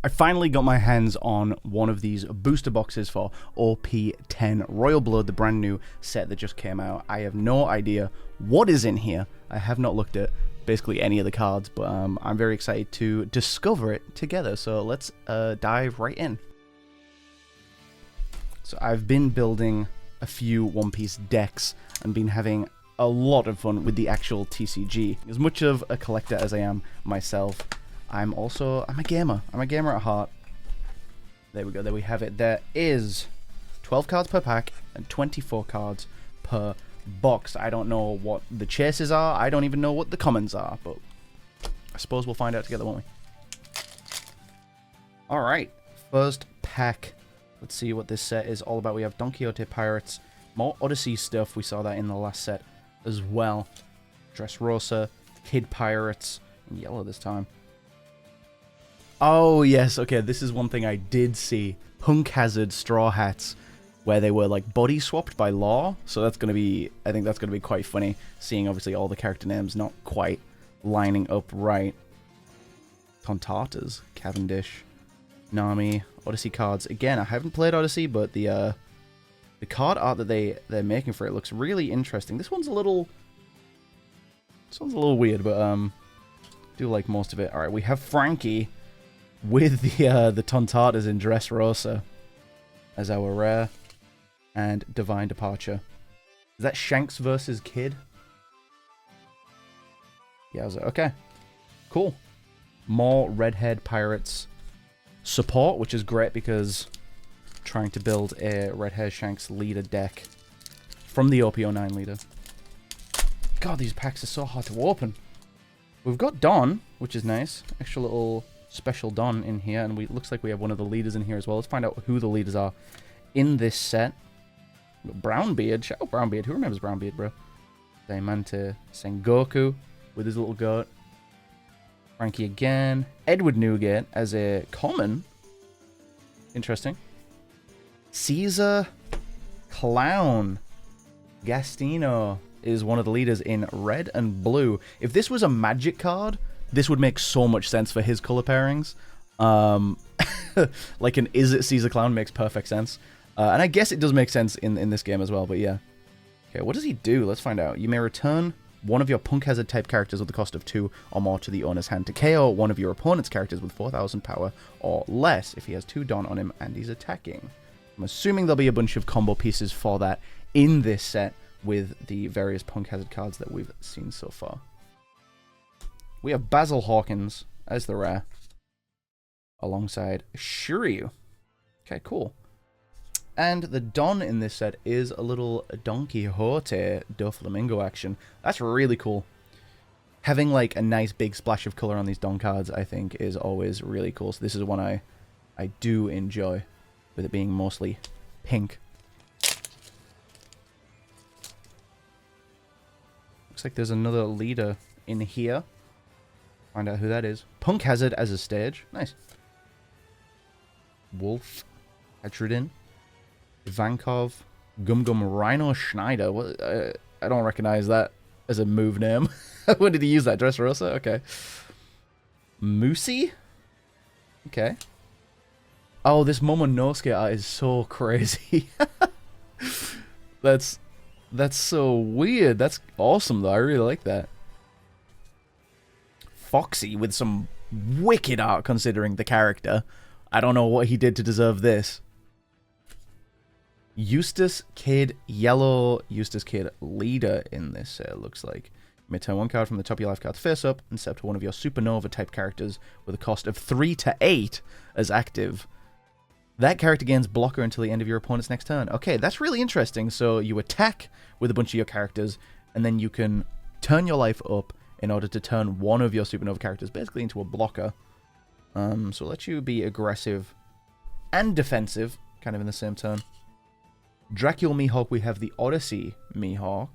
I finally got my hands on one of these booster boxes for OP-10 Royal Blood, the brand new set that just came out. I have no idea what is in here. I have not looked at basically any of the cards, but I'm very excited to discover it together. So let's dive right in. So I've been building a few One Piece decks and been having a lot of fun with the actual TCG. As much of a collector as I am myself, I'm a gamer. I'm a gamer at heart. There we go. There we have it. There is 12 cards per pack and 24 cards per box. I don't know what the chases are. I don't even know what the commons are, but I suppose we'll find out together, won't we? Alright. First pack. Let's see what this set is all about. We have Don Quixote Pirates. More Odyssey stuff. We saw that in the last set as well. Dressrosa. Kid Pirates. In yellow this time. Oh, yes, okay, this is one thing I did see. Hunk Hazard Straw Hats, where they were, like, body swapped by Law. So that's going to be, I think that's going to be quite funny, seeing, obviously, all the character names not quite lining up right. Tontatas, Cavendish, Nami, Odyssey cards. Again, I haven't played Odyssey, but the card art that they're making for it looks really interesting. This one's a little weird, but, I do like most of it. Alright, we have Frankie with the Tontatas in Dressrosa as our rare, and Divine Departure. Is that Shanks versus Kid? Yeah, I was like, okay, cool. More Redhead Pirates support, which is great because I'm trying to build a Redhead Shanks leader deck from the OP-10 leader. God, these packs are so hard to open. We've got Don, which is nice. Extra little special Don in here, and looks like we have one of the leaders in here as well. Let's find out who the leaders are in this set. Brownbeard. Shout out Brownbeard. Who remembers Brownbeard, bro? Diamante Sengoku with his little goat. Frankie again. Edward Newgate as a common. Interesting. Caesar Clown. Gastino is one of the leaders in red and blue. If this was a Magic card, this would make so much sense for his color pairings. Like an Is It Caesar Clown makes perfect sense. And I guess it does make sense in this game as well, but yeah. Okay, what does he do? Let's find out. You may return one of your Punk Hazard type characters with the cost of 2 or more to the owner's hand to KO one of your opponent's characters with 4,000 power or less if he has 2 Don on him and he's attacking. I'm assuming there'll be a bunch of combo pieces for that in this set with the various Punk Hazard cards that we've seen so far. We have Basil Hawkins as the rare, alongside Shiryu. Okay, cool. And the Don in this set is a little Don Quixote Doflamingo action. That's really cool. Having like a nice big splash of color on these Don cards, I think, is always really cool. So this is one I do enjoy, with it being mostly pink. Looks like there's another leader in here. Find out who that is. Punk Hazard as a stage. Nice. Wolf. Hetrudin. Ivankov. Gum Gum Rhino Schneider. What? I don't recognize that as a move name. When did he use that? Dressrosa? Okay. Moosey? Okay. Oh, this Momonosuke art is so crazy. That's so weird. That's awesome, though. I really like that. Foxy with some wicked art considering the character. I don't know what he did to deserve this. Eustace Kid, yellow Eustace Kid leader in this set, looks like. You may turn one card from the top of your life cards face up and set up to one of your supernova type characters with a cost of 3 to 8 as active. That character gains blocker until the end of your opponent's next turn. Okay, that's really interesting. So you attack with a bunch of your characters, and then you can turn your life up in order to turn one of your supernova characters basically into a blocker. So let you be aggressive and defensive, kind of in the same turn. Dracula Mihawk, we have the Odyssey Mihawk.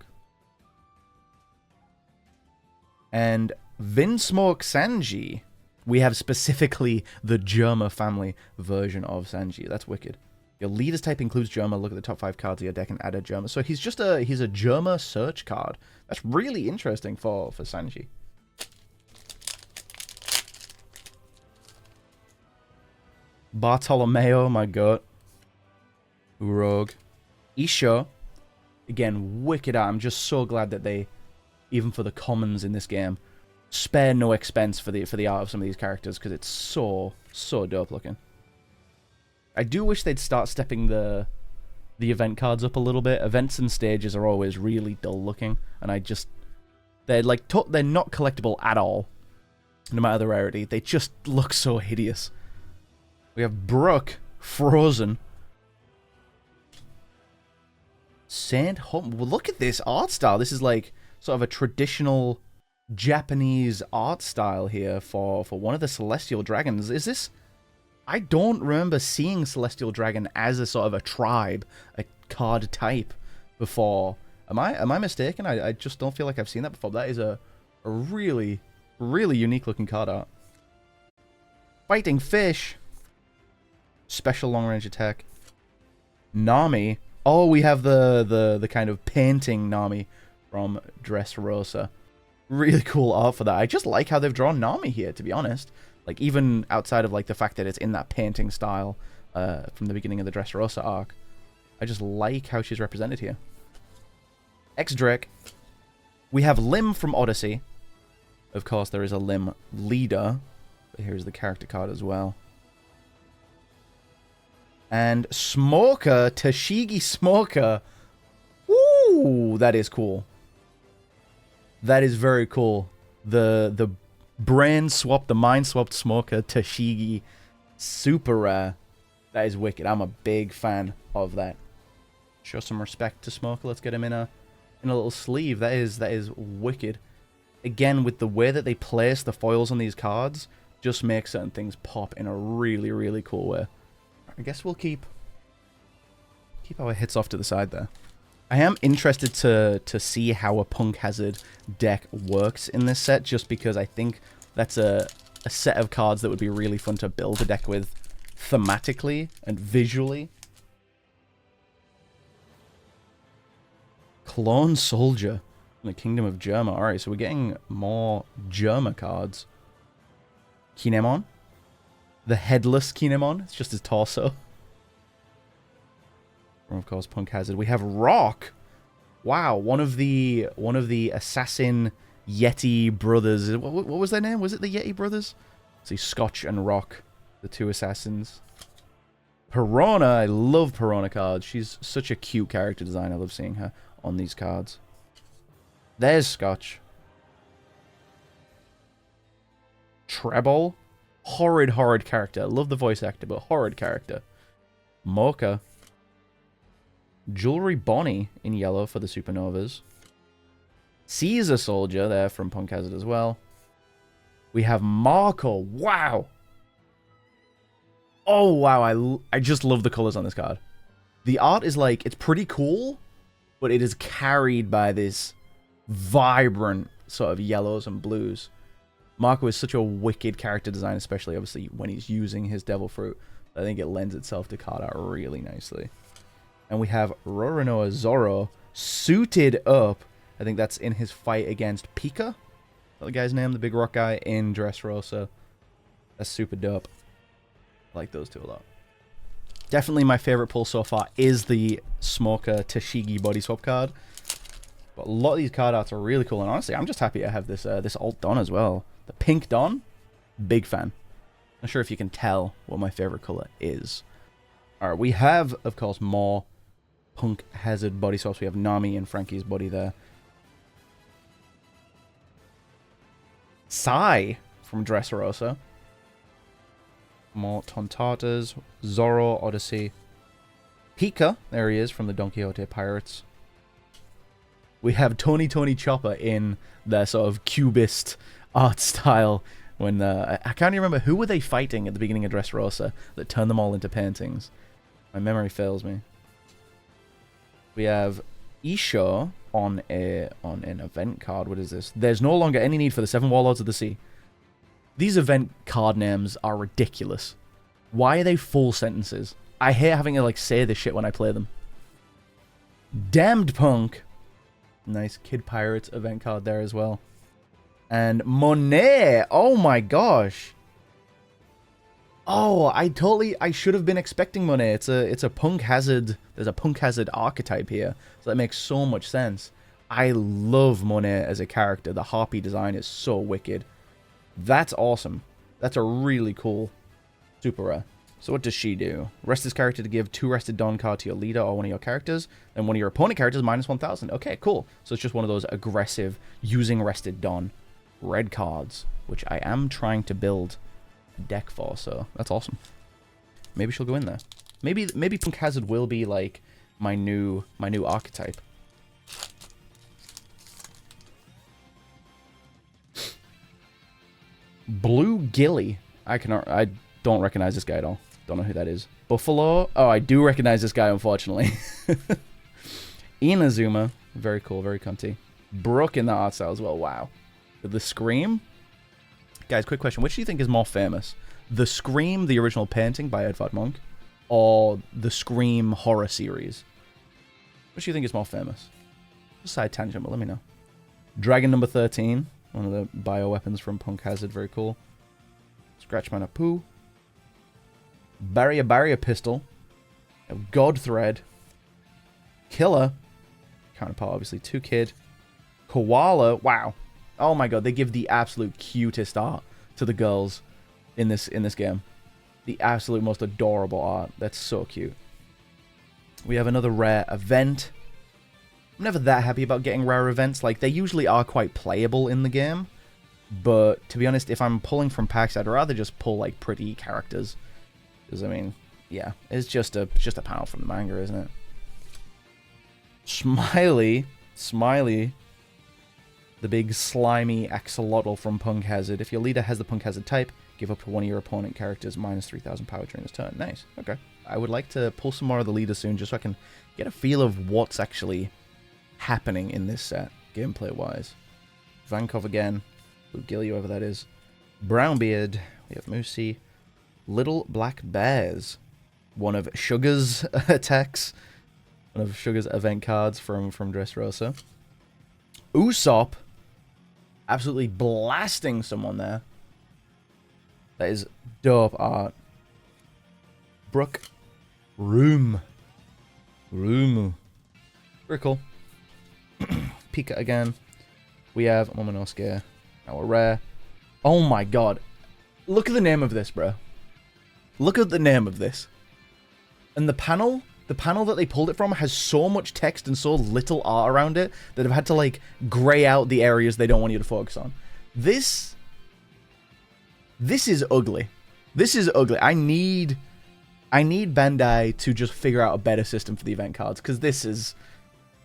And Vinsmoke Sanji, we have specifically the Germa family version of Sanji. That's wicked. Your leader's type includes Germa. Look at the top 5 cards of your deck and add a Germa. So he's just he's a Germa search card. That's really interesting for Sanji. Bartolomeo, my goat. Rogue. Isho. Again, wicked art. I'm just so glad that they, even for the commons in this game, spare no expense for the art of some of these characters, because it's so dope looking. I do wish they'd start stepping the event cards up a little bit. Events and stages are always really dull looking, and they're like they're not collectible at all, no matter the rarity. They just look so hideous. We have Brooke, Frozen. Saint Home. Well, look at this art style. This is like sort of a traditional Japanese art style here for one of the Celestial Dragons. Is this... I don't remember seeing Celestial Dragon as a sort of a tribe, a card type before. Am I mistaken? I just don't feel like I've seen that before. That is a really unique looking card art. Fighting Fish. Special long range attack. Nami. Oh, we have the kind of painting Nami from Dressrosa. Really cool art for that. I just like how they've drawn Nami here, to be honest. Like, even outside of like the fact that it's in that painting style from the beginning of the Dressrosa arc. I just like how she's represented here. X-Drake. We have Lim from Odyssey. Of course, there is a Lim leader. But here's the character card as well. And Smoker, Tashigi Smoker. Ooh, that is cool. That is very cool. The brand swap, the mind swapped Smoker, Tashigi, super rare. That is wicked. I'm a big fan of that. Show some respect to Smoker. Let's get him in a little sleeve. That is wicked. Again, with the way that they place the foils on these cards, just makes certain things pop in a really cool way. I guess we'll keep our hits off to the side there. I am interested to see how a Punk Hazard deck works in this set, just because I think that's a set of cards that would be really fun to build a deck with thematically and visually. Clone Soldier in the Kingdom of Germa. Alright, so we're getting more Germa cards. Kinemon. The headless Kinemon. It's just his torso. And of course, Punk Hazard. We have Rock. Wow, one of the assassin Yeti brothers. What was their name? Was it the Yeti brothers? See, Scotch and Rock, the two assassins. Perona. I love Perona cards. She's such a cute character design. I love seeing her on these cards. There's Scotch. Treble. Horrid character. Love the voice actor, but horrid character. Mocha. Jewelry Bonnie in yellow for the Supernovas. Caesar Soldier there from Punk Hazard as well. We have Marco. Wow. Oh, wow. I just love the colors on this card. The art is like, it's pretty cool, but it is carried by this vibrant sort of yellows and blues. Marco is such a wicked character design, especially obviously when he's using his Devil Fruit. I think it lends itself to card art really nicely. And we have Roronoa Zoro suited up. I think that's in his fight against Pika. Is that the guy's name? The big rock guy in Dressrosa. That's super dope. I like those two a lot. Definitely my favorite pull so far is the Smoker Tashigi body swap card. But a lot of these card arts are really cool. And honestly, I'm just happy I have this this alt Don as well. The pink Don. Big fan. Not sure if you can tell what my favorite color is. Alright, we have, of course, more Punk Hazard body swaps. We have Nami and Frankie's body there. Sai from Dressrosa. More Tontatas. Zoro, Odyssey. Pika, there he is from the Don Quixote Pirates. We have Tony Chopper in their sort of cubist art style. When I can't even remember who were they fighting at the beginning of Dressrosa that turned them all into paintings. My memory fails me. We have Isho on an event card. What is this? There's no longer any need for the 7 Warlords of the Sea. These event card names are ridiculous. Why are they full sentences? I hate having to like say this shit when I play them. Damned Punk. Nice Kid Pirates event card there as well. And Monet. Oh my gosh. Oh, I should have been expecting Monet. It's a Punk Hazard. There's a Punk Hazard archetype here, so that makes so much sense. I love Monet as a character. The harpy design is so wicked. That's awesome. That's a really cool super rare. So what does she do? Rest this character to give 2 Rested Dawn card to your leader or one of your characters, and one of your opponent characters minus 1,000. Okay, cool. So it's just one of those aggressive, using Rested Dawn red cards, which I am trying to build a deck for, so that's awesome. Maybe she'll go in there. Maybe Punk Hazard will be like my new archetype. Blue Gilly. I don't recognize this guy at all. Don't know who that is. Buffalo. Oh, I do recognize this guy, unfortunately. Inazuma. Very cool, very cunty. Brooke in the art style as well. Wow. The Scream. Guys, quick question. Which do you think is more famous? The Scream, the original painting by Edvard Munch, or the Scream horror series? Which do you think is more famous? Just side tangent, but let me know. Dragon number 13. One of the bioweapons from Punk Hazard. Very cool. Scratchman of Pooh. Barrier Pistol. God Thread. Killer. Counterpart, obviously. 2Kid. Koala. Wow. Oh my god, they give the absolute cutest art to the girls in this game. The absolute most adorable art. That's so cute. We have another rare event. I'm never that happy about getting rare events. Like, they usually are quite playable in the game. But, to be honest, if I'm pulling from packs, I'd rather just pull, like, pretty characters. Because, I mean, yeah. It's just a panel from the manga, isn't it? Smiley. The big slimy axolotl from Punk Hazard. If your leader has the Punk Hazard type, give up to one of your opponent characters minus 3,000 power during this turn. Nice. Okay. I would like to pull some more of the leaders soon, just so I can get a feel of what's actually happening in this set, gameplay-wise. Vankov again. Blue Gilly, whoever that is. Brownbeard. We have Moosey. Little Black Bears. One of Sugar's attacks. One of Sugar's event cards from Dressrosa. Usopp. Absolutely blasting someone there. That is dope art. Brooke. Room. Very cool. Pika again. We have Momonosuke. Our rare. Oh my god. Look at the name of this, bro. Look at the name of this. And the panel that they pulled it from has so much text and so little art around it that I've had to, like, grey out the areas they don't want you to focus on. This is ugly. This is ugly. I need Bandai to just figure out a better system for the event cards, because this is...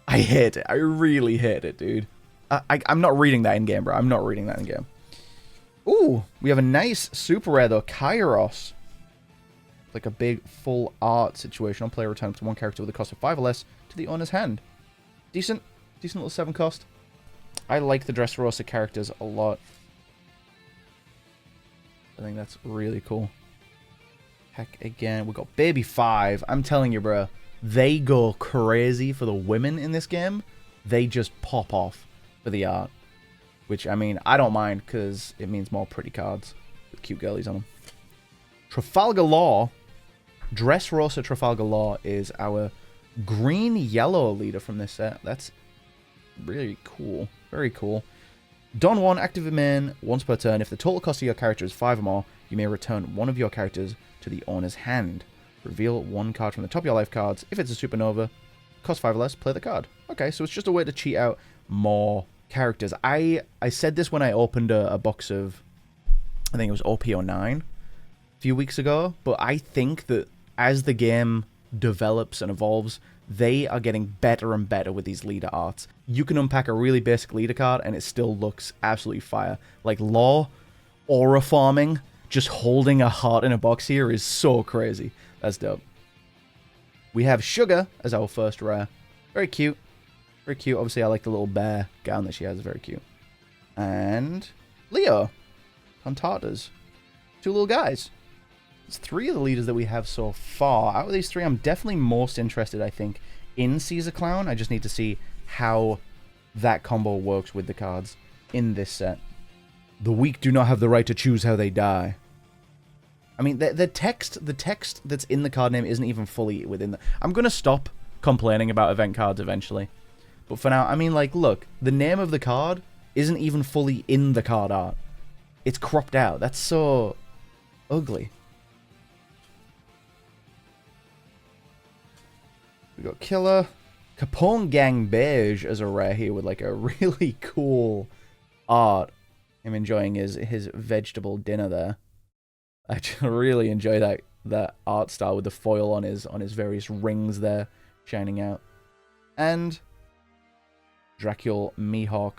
I hate it. I really hate it, dude. I'm not reading that in-game, bro. I'm not reading that in-game. Ooh, we have a nice super rare, though. Kairos. Like a big full art situation. On player return up to one character with a cost of 5 or less to the owner's hand. Decent little 7 cost. I like the Dressrosa characters a lot. I think that's really cool. Heck, again, we got Baby 5. I'm telling you, bro, they go crazy for the women in this game. They just pop off for the art. Which, I mean, I don't mind, because it means more pretty cards with cute girlies on them. Trafalgar Law. Dressrosa Trafalgar Law is our green-yellow leader from this set. That's really cool. Very cool. Don 1, active main, once per turn. If the total cost of your character is 5 or more, you may return one of your characters to the owner's hand. Reveal one card from the top of your life cards. If it's a supernova, cost 5 or less, play the card. Okay, so it's just a way to cheat out more characters. I said this when I opened a box of, I think it was OP-10 a few weeks ago, but I think that as the game develops and evolves, they are getting better and better with these leader arts. You can unpack a really basic leader card and it still looks absolutely fire. Like Law, aura farming, just holding a heart in a box here is so crazy. That's dope. We have Sugar as our first rare. Very cute. Very cute. Obviously, I like the little bear gown that she has. Very cute. And Leo. Cantatas. 2 little guys. It's 3 of the leaders that we have so far. Out of these 3, I'm definitely most interested, I think, in Caesar Clown. I just need to see how that combo works with the cards in this set. The weak do not have the right to choose how they die. I mean, the text that's in the card name isn't even fully within the... I'm going to stop complaining about event cards eventually. But for now, I mean, like, look, the name of the card isn't even fully in the card art. It's cropped out. That's so ugly. We got Killer. Capone Gang Beige as a rare here with, like, a really cool art. I'm enjoying his vegetable dinner there. I just really enjoy that art style with the foil on his various rings there shining out. And Dracula Mihawk.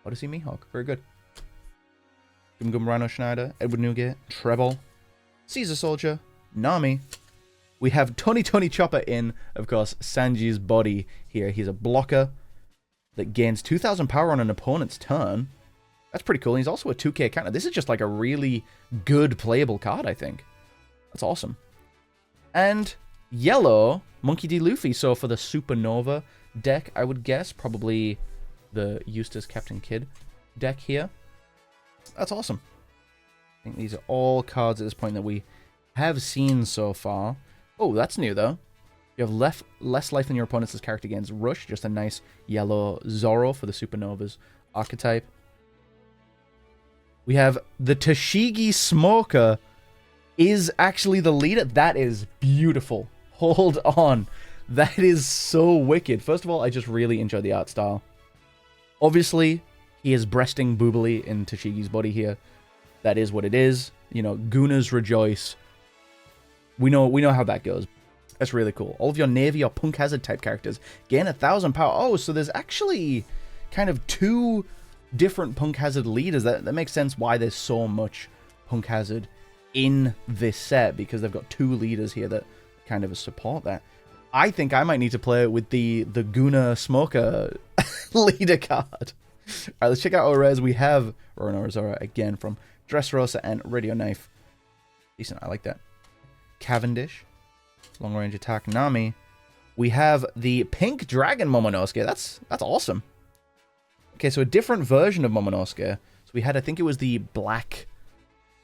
Odyssey Mihawk. Very good. Gum Gum Rhino Schneider, Edward Newgate, Treble, Caesar Soldier, Nami. We have Tony Chopper in, of course, Sanji's body here. He's a blocker that gains 2,000 power on an opponent's turn. That's pretty cool. He's also a 2k counter. This is just like a really good playable card, I think. That's awesome. And yellow, Monkey D. Luffy. So for the Supernova deck, I would guess, probably the Eustace Captain Kidd deck here. That's awesome. I think these are all cards at this point that we have seen so far. Oh, that's new, though. You have less life than your opponent's character gains Rush. Just a nice yellow Zoro for the Supernovas archetype. We have the Tashigi Smoker is actually the leader. That is beautiful. Hold on. That is so wicked. First of all, I just really enjoy the art style. Obviously, he is breasting boobily in Tashigi's body here. That is what it is. You know, Gunas rejoice. We know how that goes. That's really cool. All of your Navy or Punk Hazard type characters gain 1,000 power. Oh, so there's actually kind of two different Punk Hazard leaders. That makes sense why there's so much Punk Hazard in this set, because they've got two leaders here that kind of support that. I think I might need to play with the Guna Smoker leader card. Alright, let's check out our rares. We have Roronoa again from Dressrosa and Radio Knife. Decent, I like that. Cavendish. Long range attack Nami. We have the Pink Dragon Momonosuke. That's awesome. Okay, so a different version of Momonosuke. So we had, I think it was the black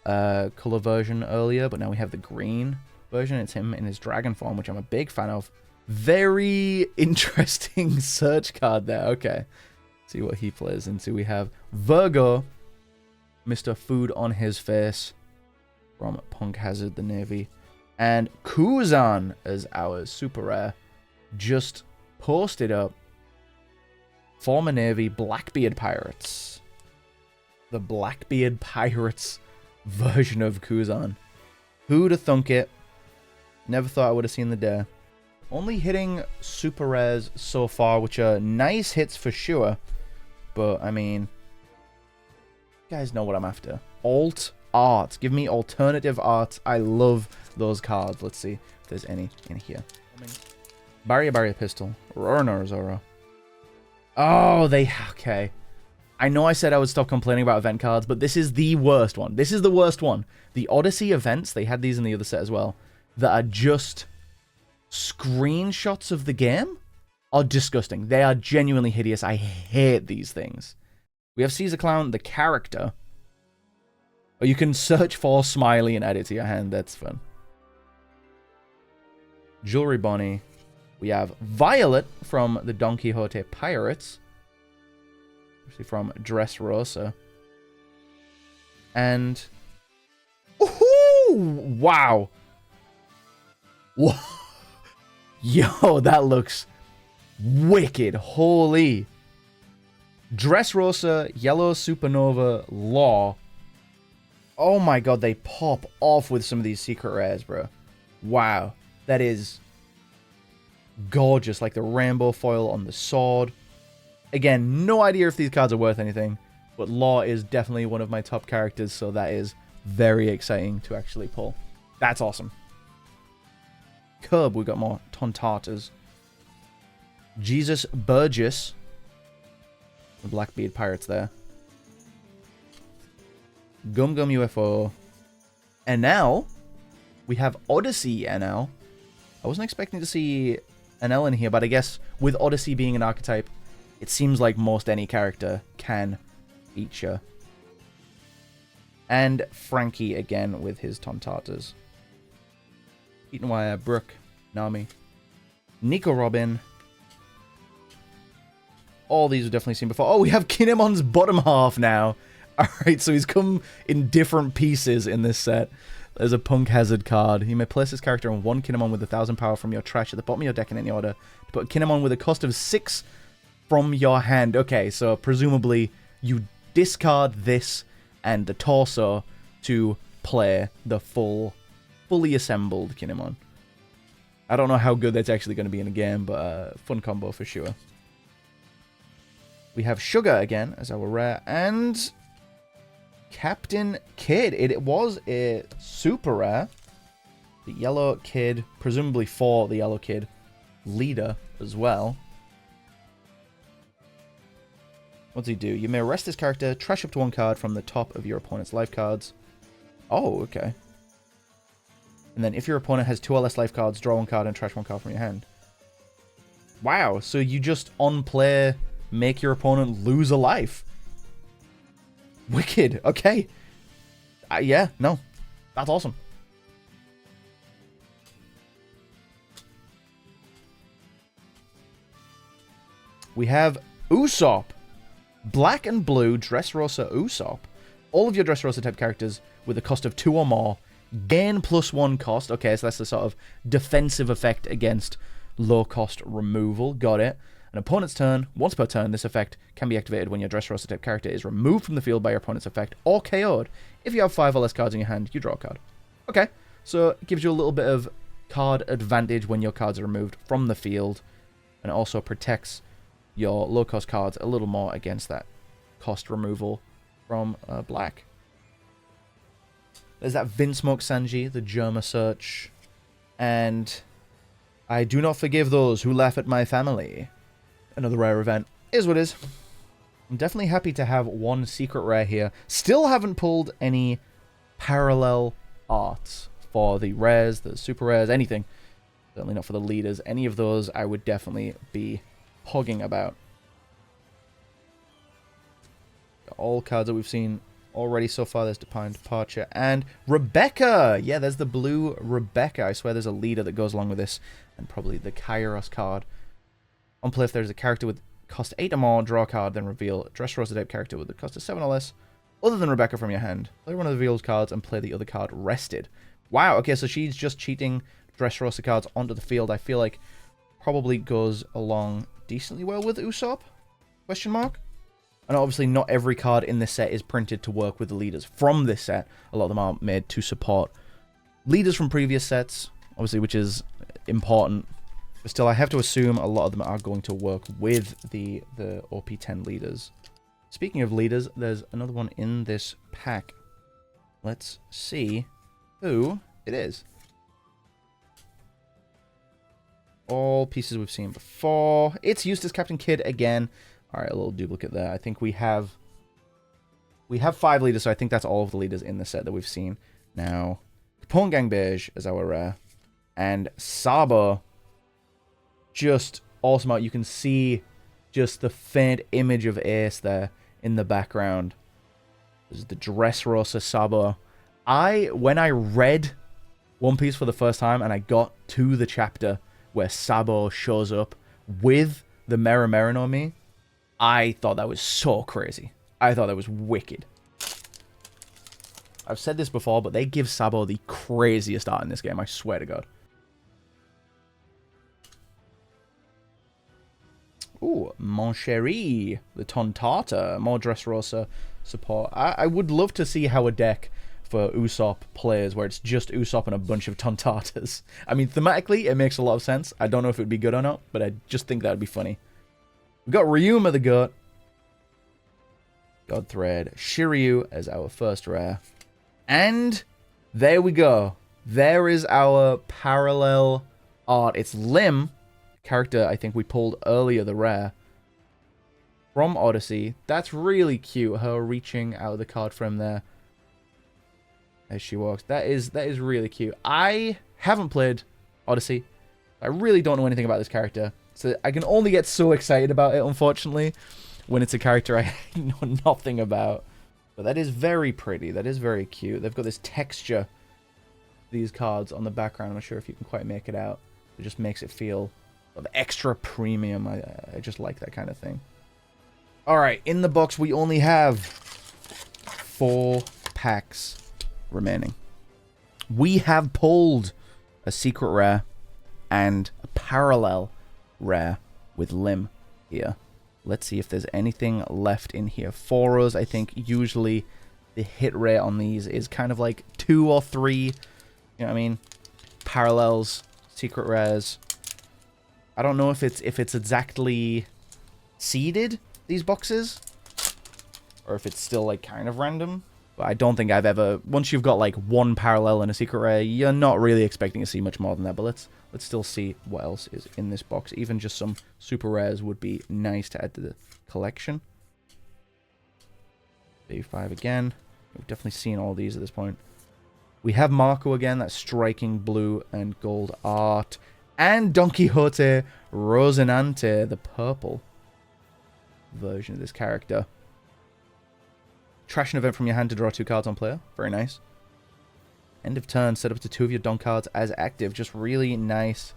color version earlier, but now we have the green version. It's him in his dragon form, which I'm a big fan of. Very interesting search card there. Okay. See what he plays into. We have Virgo, Mr. Food on his face from Punk Hazard, the Navy. And Kuzan as our super rare. Just posted up. Former Navy Blackbeard Pirates. The Blackbeard Pirates version of Kuzan. Who'd have thunk it? Never thought I would have seen the day. Only hitting super rares so far, which are nice hits for sure. But, I mean, you guys know what I'm after. Alt art. Give me alternative art. I love those cards. Let's see if there's any in here. Barrier Pistol. Roronoa Zoro. Oh, okay. I know I said I would stop complaining about event cards, but this is the worst one. This is the worst one. The Odyssey events, they had these in the other set as well, that are just screenshots of the game are disgusting. They are genuinely hideous. I hate these things. We have Caesar Clown, the character. Or you can search for Smiley and add it to your hand. That's fun. Jewelry Bonnie. We have Violet from the Don Quixote Pirates. Actually from Dressrosa. And... Ooh, wow. Whoa. Yo, that looks wicked. Holy. Dressrosa, Yellow Supernova, Law. Oh my god, they pop off with some of these secret rares, bro. Wow. That is gorgeous. Like the rainbow foil on the sword. Again, no idea if these cards are worth anything. But Law is definitely one of my top characters, so that is very exciting to actually pull. That's awesome. Curb, we got more Tontatas. Jesus Burgess. The Blackbeard Pirates there. Gum Gum UFO. NL. We have Odyssey NL. I wasn't expecting to see NL in here, but I guess with Odyssey being an archetype, it seems like most any character can feature And Frankie again with his Tontatas. Eaton Wire, Brooke, Nami, Nico Robin. All these we've definitely seen before. Oh, we have Kinemon's bottom half now. Alright, so he's come in different pieces in this set. There's a Punk Hazard card. You may place this character on one Kinemon with 1,000 power from your trash at the bottom of your deck in any order. To put a Kinemon with a cost of 6 from your hand. Okay, so presumably you discard this and the torso to play the fully assembled Kinemon. I don't know how good that's actually going to be in a game, but fun combo for sure. We have Sugar again as our rare, and Captain Kid. It was a super rare. The Yellow Kid, presumably for the Yellow Kid leader as well. What's he do? You may rest this character, trash up to one card from the top of your opponent's life cards. Oh, okay. And then if your opponent has 2 or less life cards, draw one card and trash one card from your hand. Wow, so you just on play make your opponent lose a life. Wicked, okay. Yeah, no. That's awesome. We have Usopp. Black and blue Dressrosa Usopp. All of your Dressrosa type characters with a cost of 2 or more gain +1 cost. Okay, so that's the sort of defensive effect against low cost removal. Got it. An opponent's turn, once per turn, this effect can be activated when your Dressrosa type character is removed from the field by your opponent's effect or KO'd. If you have 5 or less cards in your hand, you draw a card. Okay, so it gives you a little bit of card advantage when your cards are removed from the field, and it also protects your low cost cards a little more against that cost removal from black. There's that Vinsmoke Sanji, the Germa Search, and I do not forgive those who laugh at my family. Another rare event. Is what is. I'm definitely happy to have one secret rare here. Still haven't pulled any parallel arts for the rares, the super rares, anything. Certainly not for the leaders. Any of those I would definitely be hogging about. All cards that we've seen already so far. There's Departure, Departure, and Rebecca! Yeah, there's the blue Rebecca. I swear there's a leader that goes along with this. And probably the Kairos card. On play, if there's a character with cost 8 or more, draw a card, then reveal a Dressrosa type character with a cost of 7 or less, other than Rebecca from your hand. Play one of the revealed cards and play the other card rested. Wow, okay, so she's just cheating Dressrosa cards onto the field. I feel like probably goes along decently well with Usopp? Question mark? And obviously not every card in this set is printed to work with the leaders from this set. A lot of them are made to support leaders from previous sets, obviously, which is important. But still, I have to assume a lot of them are going to work with the OP-10 leaders. Speaking of leaders, there's another one in this pack. Let's see who it is. All pieces we've seen before. It's Eustace Captain Kidd again. Alright, a little duplicate there. I think we have 5 leaders, so I think that's all of the leaders in the set that we've seen. Now, Capone Gang Beige is our rare. And Sabo, just awesome out. You can see just the faint image of Ace there in the background. This is the Dressrosa Sabo. When I read One Piece for the first time and I got to the chapter where Sabo shows up with the Mera Mera no Mi, I thought that was so crazy. I thought that was wicked. I've said this before, but they give Sabo the craziest art in this game, I swear to God. Ooh, Mon Chéri, the Tontata, more Dressrosa support. I would love to see how a deck for Usopp plays where it's just Usopp and a bunch of Tontatas. I mean, thematically, it makes a lot of sense. I don't know if it would be good or not, but I just think that would be funny. We've got Ryuma the Goat, Godthread, Shiryu as our first rare. And there we go. There is our parallel art. It's Lim, character I think we pulled earlier, the rare, from Odyssey. That's really cute, her reaching out of the card frame there as she walks. That is really cute. I haven't played Odyssey. I really don't know anything about this character, so I can only get so excited about it, unfortunately, when it's a character I know nothing about. But that is very pretty. That is very cute. They've got this texture, these cards on the background. I'm not sure if you can quite make it out. It just makes it feel of extra premium. I just like that kind of thing. All right, in the box, we only have 4 packs remaining. We have pulled a secret rare and a parallel rare with Lim here. Let's see if there's anything left in here for us. I think usually the hit rate on these is kind of like 2 or 3. You know what I mean? Parallels, secret rares. I don't know if it's exactly seeded, these boxes, or if it's still like kind of random. But I don't think I've ever, once you've got like 1 parallel and a secret rare, you're not really expecting to see much more than that. But let's still see what else is in this box. Even just some super rares would be nice to add to the collection. B5 again. We've definitely seen all these at this point. We have Marco again, that striking blue and gold art. And Don Quixote Rocinante, the purple version of this character. Trash an event from your hand to draw 2 cards on player. Very nice. End of turn, set up to 2 of your Don cards as active. Just really nice,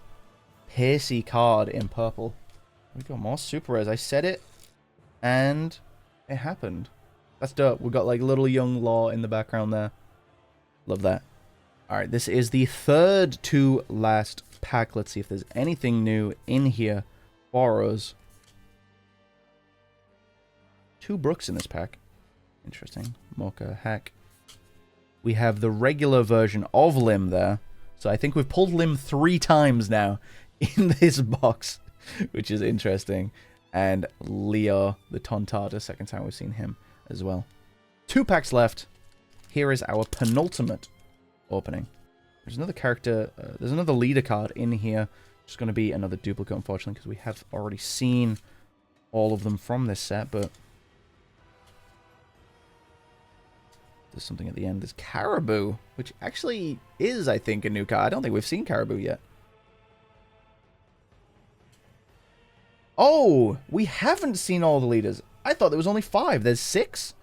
pacey card in purple. We got more super rares. I said it, and it happened. That's dope. We got like little young Law in the background there. Love that. Alright, this is the 3rd to last pack. Let's see if there's anything new in here for us. 2 Brooks in this pack. Interesting. Mocha hack. We have the regular version of Lim there. So I think we've pulled Lim 3 times now in this box, which is interesting. And Leo, the Tontata, second time we've seen him as well. 2 packs left. Here is our penultimate opening. There's another character, there's another leader card in here. Just going to be another duplicate, unfortunately, because we have already seen all of them from this set, but there's something at the end. There's Caribou, which actually is, I think, a new card. I don't think we've seen Caribou yet. Oh, we haven't seen all the leaders. I thought there was only 5. There's 6.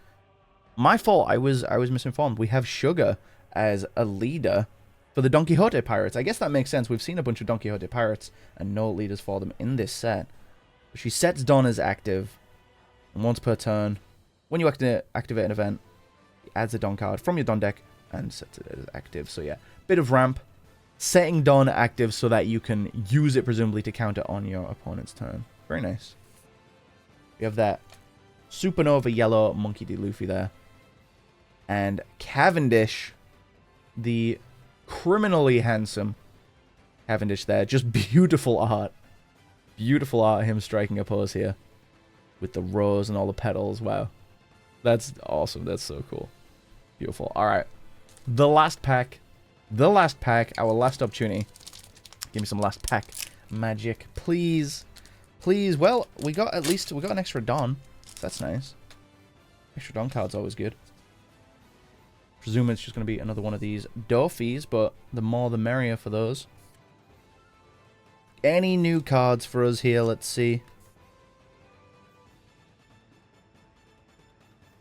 My fault. I was misinformed. We have Sugar as a leader for the Don Quixote pirates. I guess that makes sense. We've seen a bunch of Don Quixote pirates and no leaders for them in this set. She sets Don as active, and once per turn, when you activate an event, it adds a Don card from your Don deck and sets it as active. So yeah, bit of ramp. Setting Don active so that you can use it presumably to counter on your opponent's turn. Very nice. We have that Supernova Yellow Monkey D. Luffy there. And Cavendish, the criminally handsome Cavendish there. Just beautiful art. Beautiful art of him striking a pose here. With the rose and all the petals. Wow. That's awesome. That's so cool. Beautiful. Alright. The last pack. The last pack. Our last opportunity. Give me some last pack magic. Please. Please. Well, we got an extra Don. That's nice. Extra Don card's always good. Presume it's just going to be another one of these Dofies, but the more the merrier for those. Any new cards for us here? Let's see.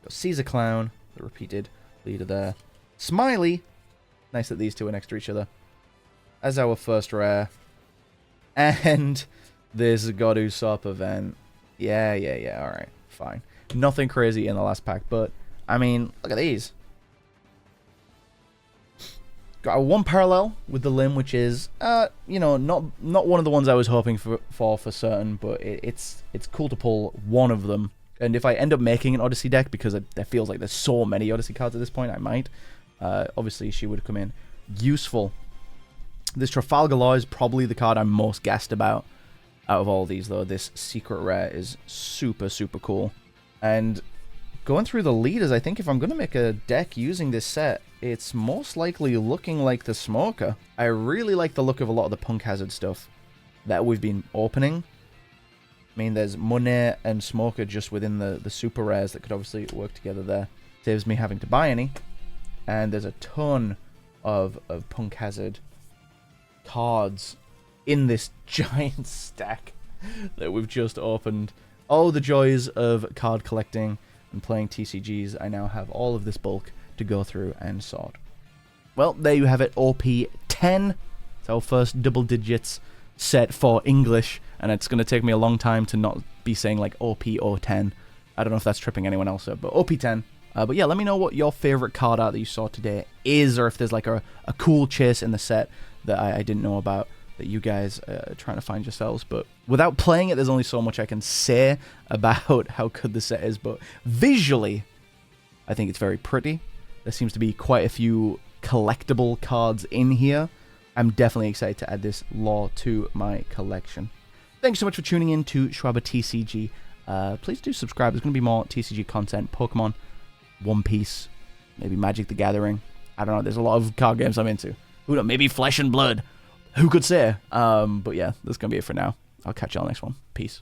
Got Caesar Clown, the repeated leader there. Smiley. Nice that these two are next to each other. As our first rare. And this God Usopp event. Yeah. Alright, fine. Nothing crazy in the last pack, but, I mean, look at these. Got a 1 parallel with the Lim, which is, you know, not one of the ones I was hoping for certain, but it's cool to pull one of them. And if I end up making an Odyssey deck, because it feels like there's so many Odyssey cards at this point, I might. Obviously, she would come in useful. This Trafalgar Law is probably the card I'm most gassed about out of all these, though. This secret rare is super, super cool. And going through the leaders, I think if I'm going to make a deck using this set, it's most likely looking like the Smoker. I really like the look of a lot of the Punk Hazard stuff that we've been opening. I mean, there's Monet and Smoker just within the super rares that could obviously work together there. Saves me having to buy any. And there's a ton of Punk Hazard cards in this giant stack that we've just opened. Oh, the joys of card collecting. and playing TCGs, I now have all of this bulk to go through and sort. Well, there you have it, OP-10. It's our first double digits set for English, and it's going to take me a long time to not be saying like OP-10. I don't know if that's tripping anyone else up, but OP-10. But yeah, let me know what your favorite card art that you saw today is, or if there's like a cool chase in the set that I didn't know about that you guys are trying to find yourselves. But without playing it, there's only so much I can say about how good the set is. But visually, I think it's very pretty. There seems to be quite a few collectible cards in here. I'm definitely excited to add this lore to my collection. Thanks so much for tuning in to Schwaber TCG. Please do subscribe. There's going to be more TCG content, Pokemon, One Piece, maybe Magic the Gathering. I don't know. There's a lot of card games I'm into. Who knows? Maybe Flesh and Blood. Who could say? But yeah, that's going to be it for now. I'll catch y'all next one. Peace.